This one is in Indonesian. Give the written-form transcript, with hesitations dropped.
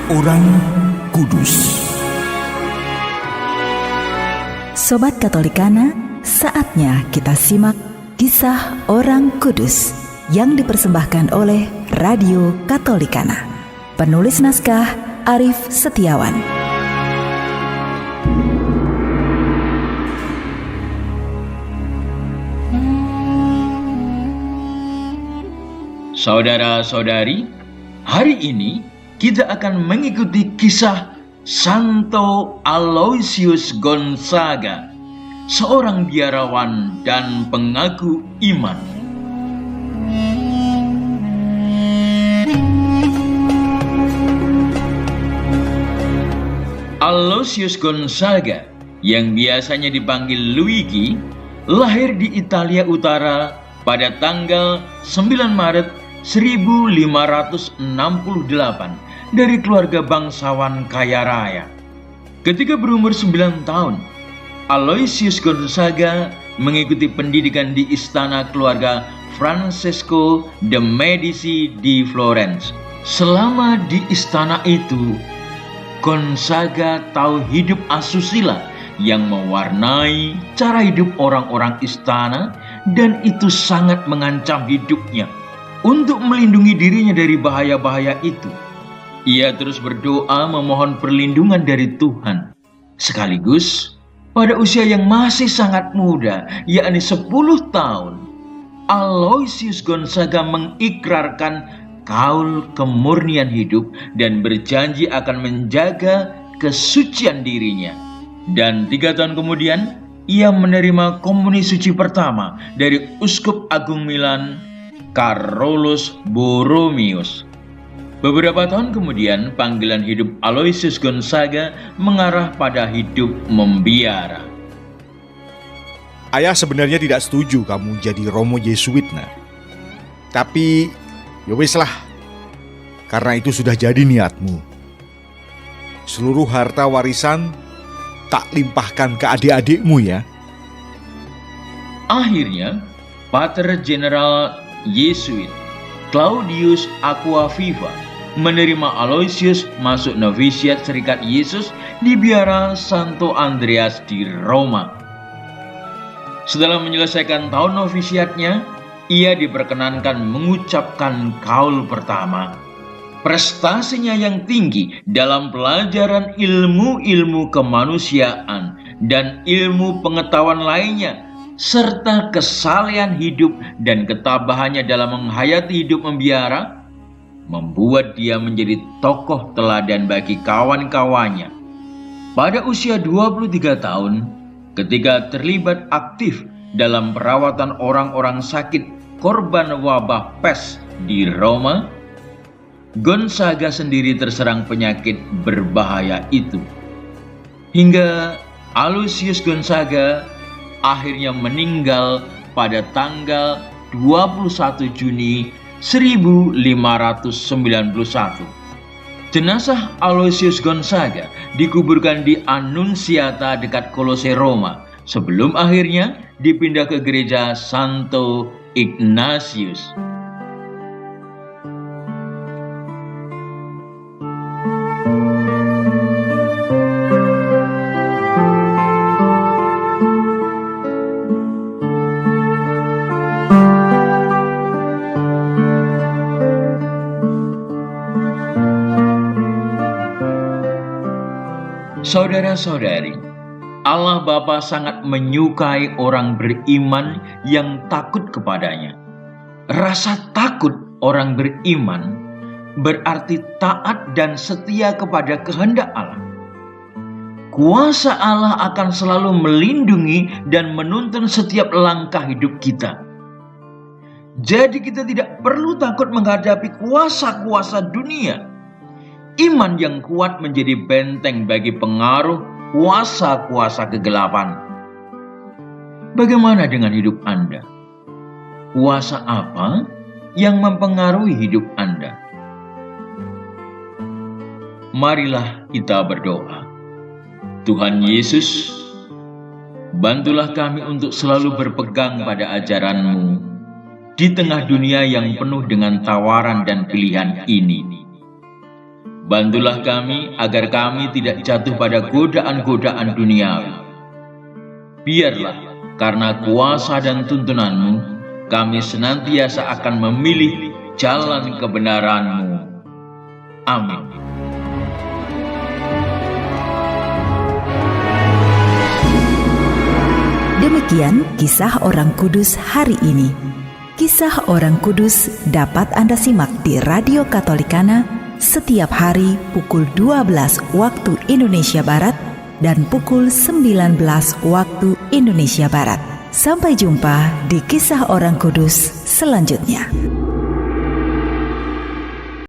Orang Kudus. Sobat Katolikana, saatnya kita simak kisah orang kudus yang dipersembahkan oleh Radio Katolikana. Penulis naskah Arif Setiawan. Saudara-saudari, hari ini kita akan mengikuti kisah Santo Aloysius Gonzaga, seorang biarawan dan pengaku iman. Aloysius Gonzaga, yang biasanya dipanggil Luigi, lahir di Italia Utara pada tanggal 9 Maret 1568 dari keluarga bangsawan kaya raya. Ketika berumur 9 tahun, Aloysius Gonzaga mengikuti pendidikan di istana keluarga Francesco de Medici di Florence. Selama di istana itu, Gonzaga tahu hidup asusila yang mewarnai cara hidup orang-orang istana, dan itu sangat mengancam hidupnya. Untuk melindungi dirinya dari bahaya-bahaya itu, ia terus berdoa memohon perlindungan dari Tuhan. Sekaligus, pada usia yang masih sangat muda, yakni 10 tahun, Aloysius Gonzaga mengikrarkan kaul kemurnian hidup dan berjanji akan menjaga kesucian dirinya. Dan 3 tahun kemudian, ia menerima komuni suci pertama dari Uskup Agung Milan, Carolus Borromeus. Beberapa tahun kemudian, panggilan hidup Aloysius Gonzaga mengarah pada hidup membiara. Ayah sebenarnya tidak setuju kamu jadi Romo Yesuit, nah. Tapi, ya wis lah. Karena itu sudah jadi niatmu. Seluruh harta warisan tak limpahkan ke adik-adikmu ya. Akhirnya, Pater General Yesuit Claudius Aquaviva menerima Aloysius masuk novisiat Serikat Yesus di biara Santo Andreas di Roma. Setelah menyelesaikan tahun novisiatnya, ia diperkenankan mengucapkan kaul pertama. Prestasinya yang tinggi dalam pelajaran ilmu-ilmu kemanusiaan dan ilmu pengetahuan lainnya, serta kesalehan hidup dan ketabahannya dalam menghayati hidup membiara, membuat dia menjadi tokoh teladan bagi kawan-kawannya. Pada usia 23 tahun, ketika terlibat aktif dalam perawatan orang-orang sakit korban wabah pes di Roma, Gonzaga sendiri terserang penyakit berbahaya itu. Hingga Aloysius Gonzaga akhirnya meninggal pada tanggal 21 Juni 1591. Jenazah Aloysius Gonzaga dikuburkan di Annunziata dekat Kolose, Roma, sebelum akhirnya dipindah ke gereja Santo Ignatius. Saudara-saudari, Allah Bapa sangat menyukai orang beriman yang takut kepadanya. Rasa takut orang beriman berarti taat dan setia kepada kehendak Allah. Kuasa Allah akan selalu melindungi dan menuntun setiap langkah hidup kita. Jadi kita tidak perlu takut menghadapi kuasa-kuasa dunia. Iman yang kuat menjadi benteng bagi pengaruh kuasa-kuasa kegelapan. Bagaimana dengan hidup Anda? Kuasa apa yang mempengaruhi hidup Anda? Marilah kita berdoa. Tuhan Yesus, bantulah kami untuk selalu berpegang pada ajaran-Mu di tengah dunia yang penuh dengan tawaran dan pilihan ini. Bantulah kami agar kami tidak jatuh pada godaan-godaan duniawi. Biarlah karena kuasa dan tuntunan-Mu, kami senantiasa akan memilih jalan kebenaran-Mu. Amin. Demikian kisah orang kudus hari ini. Kisah orang kudus dapat Anda simak di Radio Katolikana setiap hari pukul 12 waktu Indonesia Barat dan pukul 19 waktu Indonesia Barat. Sampai jumpa di kisah orang kudus selanjutnya.